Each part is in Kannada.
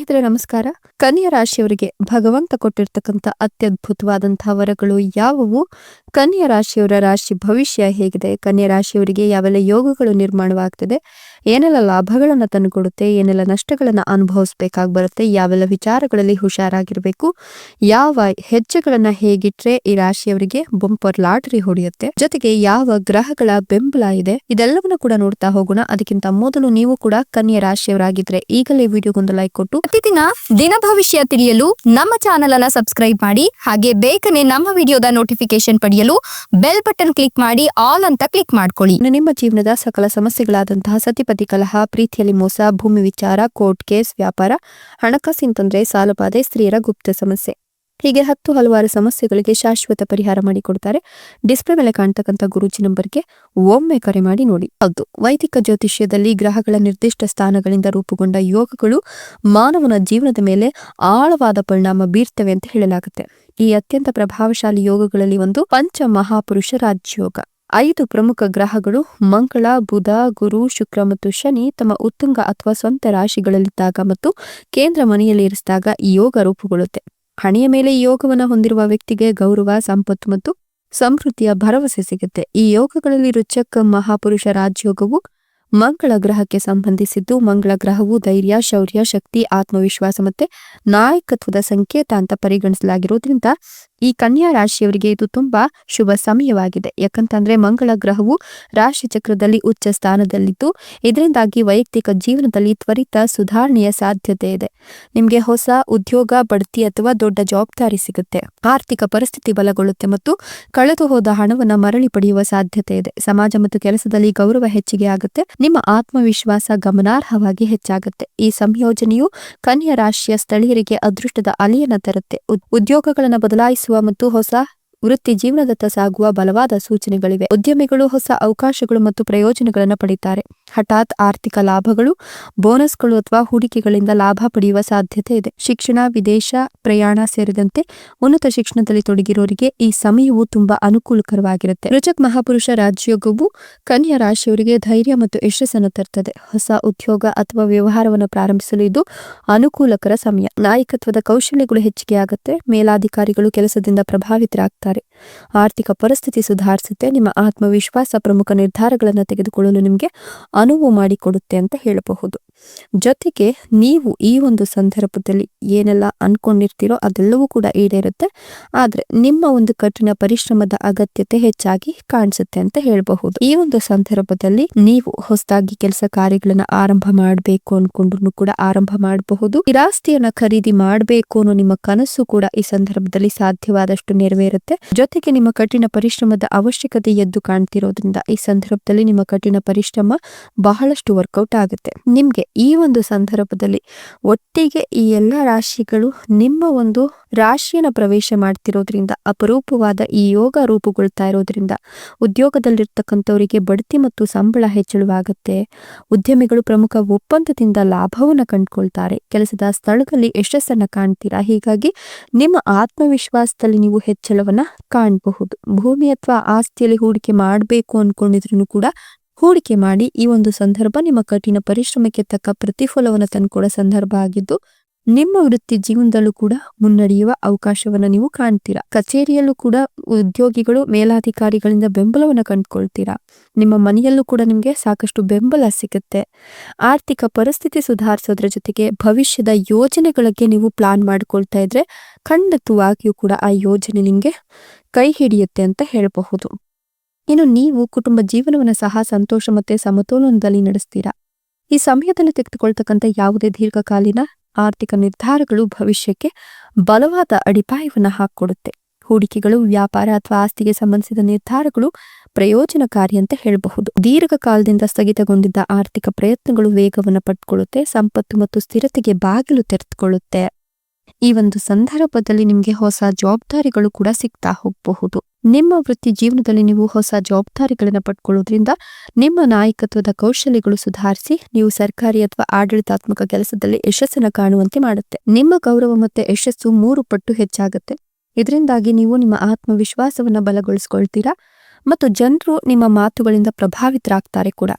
ಸ್ನೇಹಿತರೆ ನಮಸ್ಕಾರ. ಕನ್ಯಾ ರಾಶಿಯವರಿಗೆ ಭಗವಂತ ಕೊಟ್ಟಿರ್ತಕ್ಕಂಥ ಅತ್ಯದ್ಭುತವಾದಂತಹ ವರಗಳು ಯಾವುವು? ಕನ್ಯಾ ರಾಶಿಯವರ ರಾಶಿ ಭವಿಷ್ಯ ಹೇಗಿದೆ? ಕನ್ಯಾ ರಾಶಿಯವರಿಗೆ ಯಾವೆಲ್ಲ ಯೋಗಗಳು ನಿರ್ಮಾಣವಾಗ್ತಿದೆ? ಏನೆಲ್ಲ ಲಾಭಗಳನ್ನ ತಂದುಕೊಡುತ್ತೆ? ಏನೆಲ್ಲ ನಷ್ಟಗಳನ್ನ ಅನುಭವಿಸಬೇಕಾಗಿ ಬರುತ್ತೆ? ಯಾವೆಲ್ಲ ವಿಚಾರಗಳಲ್ಲಿ ಹುಷಾರಾಗಿರ್ಬೇಕು? ಯಾವ ಹೆಜ್ಜೆಗಳನ್ನ ಹೇಗಿಟ್ರೆ ಈ ರಾಶಿಯವರಿಗೆ ಬಂಪರ್ ಲಾಟರಿ ಹೊಡೆಯುತ್ತೆ? ಜೊತೆಗೆ ಯಾವ ಗ್ರಹಗಳ ಬೆಂಬಲ ಇದೆ? ಇದೆಲ್ಲವನ್ನು ಕೂಡ ನೋಡ್ತಾ ಹೋಗೋಣ. ಅದಕ್ಕಿಂತ ಮೊದಲು ನೀವು ಕೂಡ ಕನ್ಯಾ ರಾಶಿಯವರಾಗಿದ್ರೆ ಈಗಲೇ ವಿಡಿಯೋಗೊಂದು ಲೈಕ್ ಕೊಟ್ಟು ಪ್ರತಿದಿನ ದಿನ ಭವಿಷ್ಯ ತಿಳಿಯಲು ನಮ್ಮ ಚಾನೆಲ್ ಅನ್ನ ಸಬ್ಸ್ಕ್ರೈಬ್ ಮಾಡಿ. ಹಾಗೆ ಬೇಗನೆ ನಮ್ಮ ವಿಡಿಯೋದ ನೋಟಿಫಿಕೇಶನ್ ಪಡೆಯಲು ಬೆಲ್ ಬಟನ್ ಕ್ಲಿಕ್ ಮಾಡಿ ಆಲ್ ಅಂತ ಕ್ಲಿಕ್ ಮಾಡ್ಕೊಳ್ಳಿ. ನಿಮ್ಮ ಜೀವನದ ಸಕಲ ಸಮಸ್ಯೆಗಳಾದಂತಹ ಸತಿಪತಿ ಕಲಹ, ಪ್ರೀತಿಯಲ್ಲಿ ಮೋಸ, ಭೂಮಿ ವಿಚಾರ, ಕೋರ್ಟ್ ಕೇಸ್, ವ್ಯಾಪಾರ, ಹಣಕಾಸಿನ ತೊಂದರೆ, ಸಾಲಬಾಧೆ, ಸ್ತ್ರೀಯರ ಗುಪ್ತ ಸಮಸ್ಯೆ, ಹೀಗೆ ಹಲವಾರು ಸಮಸ್ಯೆಗಳಿಗೆ ಶಾಶ್ವತ ಪರಿಹಾರ ಮಾಡಿಕೊಡ್ತಾರೆ. ಡಿಸ್ಪ್ಲೇ ಮೇಲೆ ಕಾಣ್ತಕ್ಕಂಥ ಗುರೂಜಿ ನಂಬರ್ಗೆ ಒಮ್ಮೆ ಕರೆ ಮಾಡಿ ನೋಡಿ. ಹೌದು, ವೈದಿಕ ಜ್ಯೋತಿಷ್ಯದಲ್ಲಿ ಗ್ರಹಗಳ ನಿರ್ದಿಷ್ಟ ಸ್ಥಾನಗಳಿಂದ ರೂಪುಗೊಂಡ ಯೋಗಗಳು ಮಾನವನ ಜೀವನದ ಮೇಲೆ ಆಳವಾದ ಪರಿಣಾಮ ಬೀರ್ತವೆ ಅಂತ ಹೇಳಲಾಗುತ್ತೆ. ಈ ಅತ್ಯಂತ ಪ್ರಭಾವಶಾಲಿ ಯೋಗಗಳಲ್ಲಿ ಒಂದು ಪಂಚ ಮಹಾಪುರುಷ ರಾಜಯೋಗ. 5 ಪ್ರಮುಖ ಗ್ರಹಗಳು ಮಂಗಳ, ಬುಧ, ಗುರು, ಶುಕ್ರ ಮತ್ತು ಶನಿ ತಮ್ಮ ಉತ್ತುಂಗ ಅಥವಾ ಸ್ವಂತ ರಾಶಿಗಳಲ್ಲಿದ್ದಾಗ ಮತ್ತು ಕೇಂದ್ರ ಮನೆಯಲ್ಲಿ ಇರಿಸಿದಾಗ ಈ ಯೋಗ ರೂಪುಗೊಳ್ಳುತ್ತೆ. ಹಣೆಯ ಮೇಲೆ ಈ ಯೋಗವನ್ನು ಹೊಂದಿರುವ ವ್ಯಕ್ತಿಗೆ ಗೌರವ, ಸಂಪತ್ತು ಮತ್ತು ಸಮೃದ್ಧಿಯ ಭರವಸೆ ಸಿಗುತ್ತೆ. ಈ ಯೋಗಗಳಲ್ಲಿ ರುಚಕ್ ಮಹಾಪುರುಷ ರಾಜಯೋಗವು ಮಂಗಳ ಗ್ರಹಕ್ಕೆ ಸಂಬಂಧಿಸಿದ್ದು, ಮಂಗಳ ಗ್ರಹವು ಧೈರ್ಯ, ಶೌರ್ಯ, ಶಕ್ತಿ, ಆತ್ಮವಿಶ್ವಾಸ ಮತ್ತೆ ನಾಯಕತ್ವದ ಸಂಕೇತ ಅಂತ ಪರಿಗಣಿಸಲಾಗಿರೋದ್ರಿಂದ ಈ ಕನ್ಯಾ ರಾಶಿಯವರಿಗೆ ಇದು ತುಂಬಾ ಶುಭ ಸಮಯವಾಗಿದೆ. ಯಾಕಂತಂದ್ರೆ ಮಂಗಳ ಗ್ರಹವು ರಾಶಿ ಚಕ್ರದಲ್ಲಿ ಉಚ್ಚ ಸ್ಥಾನದಲ್ಲಿದ್ದು, ಇದರಿಂದಾಗಿ ವೈಯಕ್ತಿಕ ಜೀವನದಲ್ಲಿ ತ್ವರಿತ ಸುಧಾರಣೆಯ ಸಾಧ್ಯತೆ ಇದೆ. ನಿಮ್ಗೆ ಹೊಸ ಉದ್ಯೋಗ, ಬಡ್ತಿ ಅಥವಾ ದೊಡ್ಡ ಜವಾಬ್ದಾರಿ ಸಿಗುತ್ತೆ. ಆರ್ಥಿಕ ಪರಿಸ್ಥಿತಿ ಬಲಗೊಳ್ಳುತ್ತೆ ಮತ್ತು ಕಳೆದು ಹೋದ ಹಣವನ್ನ ಮರಳಿ ಪಡೆಯುವ ಸಾಧ್ಯತೆ ಇದೆ. ಸಮಾಜ ಮತ್ತು ಕೆಲಸದಲ್ಲಿ ಗೌರವ ಹೆಚ್ಚಿಗೆ ಆಗುತ್ತೆ. ನಿಮ್ಮ ಆತ್ಮವಿಶ್ವಾಸ ಗಮನಾರ್ಹವಾಗಿ ಹೆಚ್ಚಾಗುತ್ತೆ. ಈ ಸಂಯೋಜನೆಯು ಕನ್ಯಾ ರಾಶಿಯ ಸ್ಥಳೀಯರಿಗೆ ಅದೃಷ್ಟದ ಅಲೆಯನ್ನ ತರುತ್ತೆ. ಉದ್ಯೋಗಗಳನ್ನು ಬದಲಾಯಿಸುವ ಮತ್ತು ಹೊಸ ವೃತ್ತಿ ಜೀವನದತ್ತ ಸಾಗುವ ಬಲವಾದ ಸೂಚನೆಗಳಿವೆ. ಉದ್ಯಮಿಗಳು ಹೊಸ ಅವಕಾಶಗಳು ಮತ್ತು ಪ್ರಯೋಜನಗಳನ್ನು ಪಡೆಯುತ್ತಾರೆ. ಹಠಾತ್ ಆರ್ಥಿಕ ಲಾಭಗಳು, ಬೋನಸ್ಗಳು ಅಥವಾ ಹೂಡಿಕೆಗಳಿಂದ ಲಾಭ ಪಡೆಯುವ ಸಾಧ್ಯತೆ ಇದೆ. ಶಿಕ್ಷಣ, ವಿದೇಶ ಪ್ರಯಾಣ ಸೇರಿದಂತೆ ಉನ್ನತ ಶಿಕ್ಷಣದಲ್ಲಿ ತೊಡಗಿರೋರಿಗೆ ಈ ಸಮಯವು ತುಂಬಾ ಅನುಕೂಲಕರವಾಗಿರುತ್ತೆ. ರುಚಕ್ ಮಹಾಪುರುಷ ರಾಜಯೋಗವು ಕನ್ಯಾ ರಾಶಿಯವರಿಗೆ ಧೈರ್ಯ ಮತ್ತು ಯಶಸ್ಸನ್ನು ತರ್ತದೆ. ಹೊಸ ಉದ್ಯೋಗ ಅಥವಾ ವ್ಯವಹಾರವನ್ನು ಪ್ರಾರಂಭಿಸಲು ಇದು ಅನುಕೂಲಕರ ಸಮಯ. ನಾಯಕತ್ವದ ಕೌಶಲ್ಯಗಳು ಹೆಚ್ಚಿಗೆ ಆಗುತ್ತೆ. ಮೇಲಾಧಿಕಾರಿಗಳು ಕೆಲಸದಿಂದ ಪ್ರಭಾವಿತರಾಗ್ತಾರೆ. ಆರ್ಥಿಕ ಪರಿಸ್ಥಿತಿ ಸುಧಾರಿಸುತ್ತೆ. ನಿಮ್ಮ ಆತ್ಮವಿಶ್ವಾಸ ಪ್ರಮುಖ ನಿರ್ಧಾರಗಳನ್ನು ತೆಗೆದುಕೊಳ್ಳಲು ನಿಮಗೆ ಅನುವು ಮಾಡಿಕೊಡುತ್ತೆ ಅಂತ ಹೇಳಬಹುದು. ಜೊತೆಗೆ ನೀವು ಈ ಒಂದು ಸಂದರ್ಭದಲ್ಲಿ ಏನೆಲ್ಲ ಅನ್ಕೊಂಡಿರ್ತೀರೋ ಅದೆಲ್ಲವೂ ಕೂಡ ಈಡೇರುತ್ತೆ. ಆದ್ರೆ ನಿಮ್ಮ ಒಂದು ಕಠಿಣ ಪರಿಶ್ರಮದ ಅಗತ್ಯತೆ ಹೆಚ್ಚಾಗಿ ಕಾಣಿಸುತ್ತೆ ಅಂತ ಹೇಳಬಹುದು. ಈ ಒಂದು ಸಂದರ್ಭದಲ್ಲಿ ನೀವು ಹೊಸದಾಗಿ ಕೆಲಸ ಕಾರ್ಯಗಳನ್ನ ಆರಂಭ ಮಾಡಬೇಕು ಅನ್ಕೊಂಡ್ರು ಕೂಡ ಆರಂಭ ಮಾಡಬಹುದು. ಸ್ಥಿರಾಸ್ತಿಯನ್ನ ಖರೀದಿ ಮಾಡಬೇಕು ಅನ್ನೋ ನಿಮ್ಮ ಕನಸು ಕೂಡ ಈ ಸಂದರ್ಭದಲ್ಲಿ ಸಾಧ್ಯವಾದಷ್ಟು ನೆರವೇರುತ್ತೆ. ಜೊತೆಗೆ ನಿಮ್ಮ ಕಠಿಣ ಪರಿಶ್ರಮದ ಅವಶ್ಯಕತೆ ಎದ್ದು ಕಾಣ್ತಿರೋದ್ರಿಂದ ಈ ಸಂದರ್ಭದಲ್ಲಿ ನಿಮ್ಮ ಕಠಿಣ ಪರಿಶ್ರಮ ಬಹಳಷ್ಟು ವರ್ಕೌಟ್ ಆಗುತ್ತೆ. ನಿಮ್ಗೆ ಈ ಒಂದು ಸಂದರ್ಭದಲ್ಲಿ ಒಟ್ಟಿಗೆ ಈ ಎಲ್ಲ ರಾಶಿಗಳು ನಿಮ್ಮ ಒಂದು ರಾಶಿಯನ್ನ ಪ್ರವೇಶ ಮಾಡ್ತಿರೋದ್ರಿಂದ, ಅಪರೂಪವಾದ ಈ ಯೋಗ ರೂಪುಗೊಳ್ತಾ ಇರೋದ್ರಿಂದ ಉದ್ಯೋಗದಲ್ಲಿರ್ತಕ್ಕಂಥವರಿಗೆ ಬಡ್ತಿ ಮತ್ತು ಸಂಬಳ ಹೆಚ್ಚಳವಾಗುತ್ತೆ. ಉದ್ಯಮಿಗಳು ಪ್ರಮುಖ ಒಪ್ಪಂದದಿಂದ ಲಾಭವನ್ನ ಕಂಡುಕೊಳ್ತಾರೆ. ಕೆಲಸದ ಸ್ಥಳದಲ್ಲಿ ಯಶಸ್ಸನ್ನ ಕಾಣ್ತೀರಾ. ಹೀಗಾಗಿ ನಿಮ್ಮ ಆತ್ಮವಿಶ್ವಾಸದಲ್ಲಿ ನೀವು ಹೆಚ್ಚಳವನ್ನ ಕಾಣಬಹುದು. ಭೂಮಿ ಅಥವಾ ಆಸ್ತಿಯಲ್ಲಿ ಹೂಡಿಕೆ ಮಾಡಬೇಕು ಅನ್ಕೊಂಡಿದ್ರು ಕೂಡ ಹೂಡಿಕೆ ಮಾಡಿ. ಈ ಒಂದು ಸಂದರ್ಭ ನಿಮ್ಮ ಕಠಿಣ ಪರಿಶ್ರಮಕ್ಕೆ ತಕ್ಕ ಪ್ರತಿಫಲವನ್ನು ತಂದುಕೊಡೋ ಸಂದರ್ಭ ಆಗಿದ್ದು, ನಿಮ್ಮ ವೃತ್ತಿ ಜೀವನದಲ್ಲೂ ಕೂಡ ಮುನ್ನಡೆಯುವ ಅವಕಾಶವನ್ನ ನೀವು ಕಾಣ್ತೀರಾ. ಕಚೇರಿಯಲ್ಲೂ ಕೂಡ ಉದ್ಯೋಗಿಗಳು ಮೇಲಾಧಿಕಾರಿಗಳಿಂದ ಬೆಂಬಲವನ್ನ ಕಂಡುಕೊಳ್ತೀರಾ. ನಿಮ್ಮ ಮನೆಯಲ್ಲೂ ಕೂಡ ನಿಮ್ಗೆ ಸಾಕಷ್ಟು ಬೆಂಬಲ ಸಿಗುತ್ತೆ. ಆರ್ಥಿಕ ಪರಿಸ್ಥಿತಿ ಸುಧಾರಿಸೋದ್ರ ಜೊತೆಗೆ ಭವಿಷ್ಯದ ಯೋಜನೆಗಳಿಗೆ ನೀವು ಪ್ಲಾನ್ ಮಾಡ್ಕೊಳ್ತಾ ಇದ್ರೆ ಖಂಡಿತವಾಗಿಯೂ ಕೂಡ ಆ ಯೋಜನೆ ನಿಮ್ಗೆ ಕೈ ಹಿಡಿಯುತ್ತೆ ಅಂತ ಹೇಳಬಹುದು. ಇನ್ನು ನೀವು ಕುಟುಂಬ ಜೀವನವನ್ನು ಸಹ ಸಂತೋಷ ಮತ್ತೆ ಸಮತೋಲನದಲ್ಲಿ ನಡೆಸ್ತೀರಾ. ಈ ಸಮಯದಲ್ಲಿ ತೆಗೆದುಕೊಳ್ತಕ್ಕಂಥ ಯಾವುದೇ ದೀರ್ಘಕಾಲೀನ ಆರ್ಥಿಕ ನಿರ್ಧಾರಗಳು ಭವಿಷ್ಯಕ್ಕೆ ಬಲವಾದ ಅಡಿಪಾಯವನ್ನು ಹಾಕಿಕೊಡುತ್ತೆ. ಹೂಡಿಕೆಗಳು, ವ್ಯಾಪಾರ ಅಥವಾ ಆಸ್ತಿಗೆ ಸಂಬಂಧಿಸಿದ ನಿರ್ಧಾರಗಳು ಪ್ರಯೋಜನಕಾರಿ ಅಂತ ಹೇಳಬಹುದು. ದೀರ್ಘಕಾಲದಿಂದ ಸ್ಥಗಿತಗೊಂಡಿದ್ದ ಆರ್ಥಿಕ ಪ್ರಯತ್ನಗಳು ವೇಗವನ್ನು ಪಡ್ಕೊಳ್ಳುತ್ತೆ. ಸಂಪತ್ತು ಮತ್ತು ಸ್ಥಿರತೆಗೆ ಬಾಗಿಲು ತೆರೆದುಕೊಳ್ಳುತ್ತೆ. ಈ ಒಂದು ಸಂದರ್ಭದಲ್ಲಿ ನಿಮ್ಗೆ ಹೊಸ ಜವಾಬ್ದಾರಿಗಳು ಕೂಡ ಸಿಗ್ತಾ ಹೋಗಬಹುದು. ನಿಮ್ಮ ವೃತ್ತಿ ಜೀವನದಲ್ಲಿ ನೀವು ಹೊಸ ಜವಾಬ್ದಾರಿಗಳನ್ನ ಪಡ್ಕೊಳ್ಳೋದ್ರಿಂದ ನಿಮ್ಮ ನಾಯಕತ್ವದ ಕೌಶಲ್ಯಗಳು ಸುಧಾರಿಸಿ ನೀವು ಸರ್ಕಾರಿ ಅಥವಾ ಆಡಳಿತಾತ್ಮಕ ಕೆಲಸದಲ್ಲಿ ಯಶಸ್ಸನ್ನು ಕಾಣುವಂತೆ ಮಾಡುತ್ತೆ. ನಿಮ್ಮ ಗೌರವ ಮತ್ತೆ ಯಶಸ್ಸು 3 ಪಟ್ಟು ಹೆಚ್ಚಾಗುತ್ತೆ. ಇದರಿಂದಾಗಿ ನೀವು ನಿಮ್ಮ ಆತ್ಮವಿಶ್ವಾಸವನ್ನ ಬಲಗೊಳಿಸ್ಕೊಳ್ತೀರಾ ಮತ್ತು ಜನರು ನಿಮ್ಮ ಮಾತುಗಳಿಂದ ಪ್ರಭಾವಿತರಾಗ್ತಾರೆ ಕೂಡ.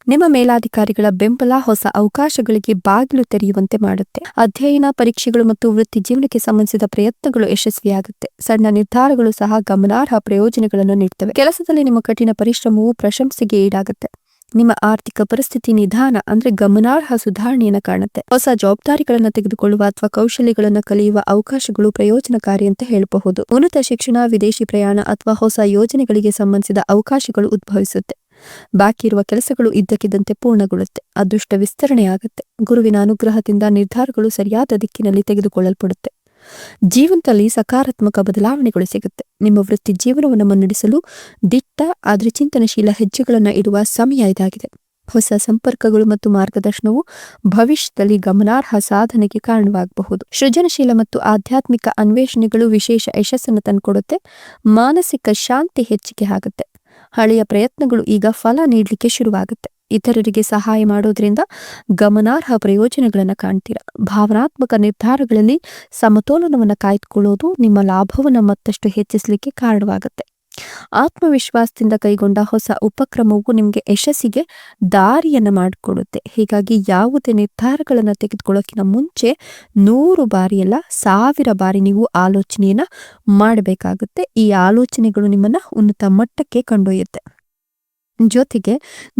ನಿಮ್ಮ ಮೇಲಾಧಿಕಾರಿಗಳ ಬೆಂಬಲ ಹೊಸ ಅವಕಾಶಗಳಿಗೆ ಬಾಗಿಲು ತೆರೆಯುವಂತೆ ಮಾಡುತ್ತೆ. ಅಧ್ಯಯನ, ಪರೀಕ್ಷೆಗಳು ಮತ್ತು ವೃತ್ತಿ ಜೀವನಕ್ಕೆ ಸಂಬಂಧಿಸಿದ ಪ್ರಯತ್ನಗಳು ಯಶಸ್ವಿಯಾಗುತ್ತೆ. ಸಣ್ಣ ನಿರ್ಧಾರಗಳು ಸಹ ಗಮನಾರ್ಹ ಪ್ರಯೋಜನಗಳನ್ನು ನೀಡುತ್ತವೆ. ಕೆಲಸದಲ್ಲಿ ನಿಮ್ಮ ಕಠಿಣ ಪರಿಶ್ರಮವು ಪ್ರಶಂಸೆಗೆ ಈಡಾಗುತ್ತೆ. ನಿಮ್ಮ ಆರ್ಥಿಕ ಪರಿಸ್ಥಿತಿ ನಿಧಾನ ಗಮನಾರ್ಹ ಸುಧಾರಣೆಯನ್ನು ಕಾಣುತ್ತೆ. ಹೊಸ ಜವಾಬ್ದಾರಿಗಳನ್ನು ತೆಗೆದುಕೊಳ್ಳುವ ಅಥವಾ ಕೌಶಲ್ಯಗಳನ್ನು ಕಲಿಯುವ ಅವಕಾಶಗಳು ಪ್ರಯೋಜನಕಾರಿ ಅಂತ ಹೇಳಬಹುದು. ಉನ್ನತ ಶಿಕ್ಷಣ, ವಿದೇಶಿ ಪ್ರಯಾಣ ಅಥವಾ ಹೊಸ ಯೋಜನೆಗಳಿಗೆ ಸಂಬಂಧಿಸಿದ ಅವಕಾಶಗಳು ಉದ್ಭವಿಸುತ್ತೆ. ಬಾಕಿ ಇರುವ ಕೆಲಸಗಳು ಇದ್ದಕ್ಕಿದ್ದಂತೆ ಪೂರ್ಣಗೊಳ್ಳುತ್ತೆ. ಅದೃಷ್ಟ ವಿಸ್ತರಣೆಯಾಗುತ್ತೆ. ಗುರುವಿನ ಅನುಗ್ರಹದಿಂದ ನಿರ್ಧಾರಗಳು ಸರಿಯಾದ ದಿಕ್ಕಿನಲ್ಲಿ ತೆಗೆದುಕೊಳ್ಳಲ್ಪಡುತ್ತೆ. ಜೀವನದಲ್ಲಿ ಸಕಾರಾತ್ಮಕ ಬದಲಾವಣೆಗಳು ಸಿಗುತ್ತೆ. ನಿಮ್ಮ ವೃತ್ತಿ ಜೀವನವನ್ನು ಮುನ್ನಡೆಸಲು ದಿಟ್ಟ ಆದರೆ ಚಿಂತನಶೀಲ ಹೆಜ್ಜೆಗಳನ್ನು ಇಡುವ ಸಮಯ ಇದಾಗಿದೆ. ಹೊಸ ಸಂಪರ್ಕಗಳು ಮತ್ತು ಮಾರ್ಗದರ್ಶನವು ಭವಿಷ್ಯದಲ್ಲಿ ಗಮನಾರ್ಹ ಸಾಧನೆಗೆ ಕಾರಣವಾಗಬಹುದು. ಸೃಜನಶೀಲ ಮತ್ತು ಆಧ್ಯಾತ್ಮಿಕ ಅನ್ವೇಷಣೆಗಳು ವಿಶೇಷ ಯಶಸ್ಸನ್ನು ತಂದುಕೊಡುತ್ತೆ. ಮಾನಸಿಕ ಶಾಂತಿ ಹೆಚ್ಚಿಗೆ ಆಗುತ್ತೆ. ಹಳೆಯ ಪ್ರಯತ್ನಗಳು ಈಗ ಫಲ ನೀಡಲಿಕ್ಕೆ ಶುರುವಾಗುತ್ತೆ. ಇತರರಿಗೆ ಸಹಾಯ ಮಾಡೋದ್ರಿಂದ ಗಮನಾರ್ಹ ಪ್ರಯೋಜನಗಳನ್ನು ಕಾಣ್ತೀರಾ. ಭಾವನಾತ್ಮಕ ನಿರ್ಧಾರಗಳಲ್ಲಿ ಸಮತೋಲನವನ್ನು ಕಾಯ್ದುಕೊಳ್ಳೋದು ನಿಮ್ಮ ಲಾಭವನ್ನು ಮತ್ತಷ್ಟು ಹೆಚ್ಚಿಸಲಿಕ್ಕೆ ಕಾರಣವಾಗುತ್ತೆ. ಆತ್ಮವಿಶ್ವಾಸದಿಂದ ಕೈಗೊಂಡ ಹೊಸ ಉಪಕ್ರಮವು ನಿಮಗೆ ಯಶಸ್ಸಿಗೆ ದಾರಿಯನ್ನು ಮಾಡಿಕೊಡುತ್ತೆ. ಹೀಗಾಗಿ ಯಾವುದೇ ನಿರ್ಧಾರಗಳನ್ನು ತೆಗೆದುಕೊಳ್ಳೋಕ್ಕಿಂತ ಮುಂಚೆ 100 ಬಾರಿ ಅಲ್ಲ 1000 ಬಾರಿ ನೀವು ಆಲೋಚನೆಯನ್ನ ಮಾಡಬೇಕಾಗುತ್ತೆ. ಈ ಆಲೋಚನೆಗಳು ನಿಮ್ಮನ್ನ ಉನ್ನತ ಮಟ್ಟಕ್ಕೆ ಕೊಂಡೊಯ್ಯುತ್ತೆ. ಜೊತೆಗೆ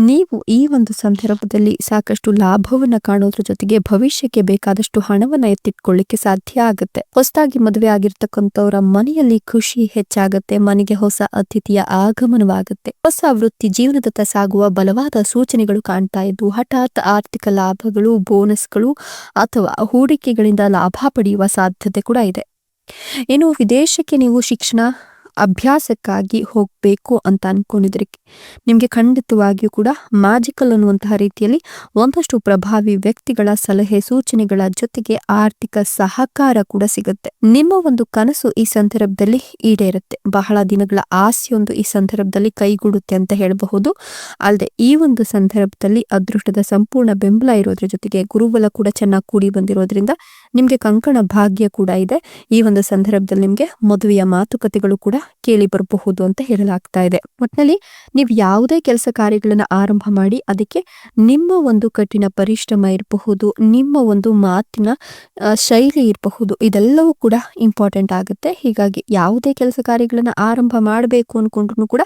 ನೀವು ಈ ಒಂದು ಸಂದರ್ಭದಲ್ಲಿ ಸಾಕಷ್ಟು ಲಾಭವನ್ನು ಕಾಣೋದ್ರ ಜೊತೆಗೆ ಭವಿಷ್ಯಕ್ಕೆ ಬೇಕಾದಷ್ಟು ಹಣವನ್ನು ಎತ್ತಿಟ್ಕೊಳ್ಳಿಕ್ಕೆ ಸಾಧ್ಯ ಆಗುತ್ತೆ. ಹೊಸದಾಗಿ ಮದುವೆ ಆಗಿರ್ತಕ್ಕಂಥವರ ಮನೆಯಲ್ಲಿ ಖುಷಿ ಹೆಚ್ಚಾಗುತ್ತೆ. ಮನೆಗೆ ಹೊಸ ಅತಿಥಿಯ ಆಗಮನವಾಗುತ್ತೆ. ಹೊಸ ವೃತ್ತಿ ಜೀವನದತ್ತ ಸಾಗುವ ಬಲವಾದ ಸೂಚನೆಗಳು ಕಾಣ್ತಾ ಇದ್ದು ಹಠಾತ್ ಆರ್ಥಿಕ ಲಾಭಗಳು, ಬೋನಸ್ಗಳು ಅಥವಾ ಹೂಡಿಕೆಗಳಿಂದ ಲಾಭ ಪಡೆಯುವ ಸಾಧ್ಯತೆ ಕೂಡ ಇದೆ. ಇನ್ನು ವಿದೇಶಕ್ಕೆ ನೀವು ಶಿಕ್ಷಣ ಅಭ್ಯಾಸಕ್ಕಾಗಿ ಹೋಗಬೇಕು ಅಂತ ಅನ್ಕೊಂಡಿದ್ರೆ ನಿಮಗೆ ಖಂಡಿತವಾಗಿಯೂ ಕೂಡ ಮ್ಯಾಜಿಕಲ್ ಅನ್ನುವಂತಹ ರೀತಿಯಲ್ಲಿ ಒಂದಷ್ಟು ಪ್ರಭಾವಿ ವ್ಯಕ್ತಿಗಳ ಸಲಹೆ ಸೂಚನೆಗಳ ಜೊತೆಗೆ ಆರ್ಥಿಕ ಸಹಕಾರ ಕೂಡ ಸಿಗುತ್ತೆ. ನಿಮ್ಮ ಒಂದು ಕನಸು ಈ ಸಂದರ್ಭದಲ್ಲಿ ಈಡೇರುತ್ತೆ. ಬಹಳ ದಿನಗಳ ಆಸೆಯೊಂದು ಈ ಸಂದರ್ಭದಲ್ಲಿ ಕೈಗೂಡುತ್ತೆ ಅಂತ ಹೇಳಬಹುದು. ಅಲ್ಲದೆ ಈ ಒಂದು ಸಂದರ್ಭದಲ್ಲಿ ಅದೃಷ್ಟದ ಸಂಪೂರ್ಣ ಬೆಂಬಲ ಇರೋದ್ರ ಜೊತೆಗೆ ಗುರುಬಲ ಕೂಡ ಚೆನ್ನಾಗಿ ಕೂಡಿ ಬಂದಿರೋದ್ರಿಂದ ನಿಮ್ಗೆ ಕಂಕಣ ಭಾಗ್ಯ ಕೂಡ ಇದೆ. ಈ ಒಂದು ಸಂದರ್ಭದಲ್ಲಿ ನಿಮ್ಗೆ ಮದುವೆಯ ಮಾತುಕತೆಗಳು ಕೂಡ ಕೇಳಿ ಬರಬಹುದು ಅಂತ ಹೇಳಲಾಗ್ತಾ ಇದೆ. ಒಟ್ಟಿನಲ್ಲಿ ನೀವು ಯಾವುದೇ ಕೆಲಸ ಕಾರ್ಯಗಳನ್ನ ಆರಂಭ ಮಾಡಿ ಅದಕ್ಕೆ ನಿಮ್ಮ ಒಂದು ಕಠಿಣ ಪರಿಶ್ರಮ ಇರಬಹುದು, ನಿಮ್ಮ ಒಂದು ಮಾತಿನ ಶೈಲಿ ಇರಬಹುದು, ಇದೆಲ್ಲವೂ ಕೂಡ ಇಂಪಾರ್ಟೆಂಟ್ ಆಗುತ್ತೆ. ಹೀಗಾಗಿ ಯಾವುದೇ ಕೆಲಸ ಕಾರ್ಯಗಳನ್ನ ಆರಂಭ ಮಾಡಬೇಕು ಅನ್ಕೊಂಡ್ರು ಕೂಡ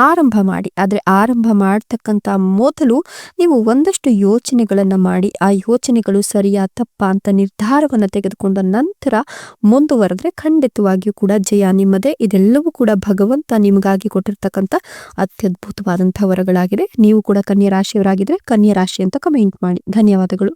ಆರಂಭ ಮಾಡಿ. ಆದ್ರೆ ಆರಂಭ ಮಾಡ್ತಕ್ಕಂತ ಮೊದಲು ನೀವು ಒಂದಷ್ಟು ಯೋಚನೆಗಳನ್ನ ಮಾಡಿ ಆ ಯೋಚನೆಗಳು ಸರಿಯಾ ತಪ್ಪಾ ಅಂತ ನಿರ್ಧಾರವನ್ನ ತೆಗೆದುಕೊಂಡ ನಂತರ ಮುಂದುವರೆದ್ರೆ ಖಂಡಿತವಾಗಿಯೂ ಕೂಡ ಜಯ ನಿಮ್ಮದೇ. ಇದೆಲ್ಲವೂ ಕೂಡ ಭಗವಂತ ನಿಮಗಾಗಿ ಕೊಟ್ಟಿರ್ತಕ್ಕಂಥ ಅತ್ಯದ್ಭುತವಾದಂತಹ ವರಗಳಾಗಿದೆ. ನೀವು ಕೂಡ ಕನ್ಯಾ ರಾಶಿಯವರಾಗಿದ್ರೆ ಕನ್ಯಾ ರಾಶಿ ಅಂತ ಕಮೆಂಟ್ ಮಾಡಿ. ಧನ್ಯವಾದಗಳು.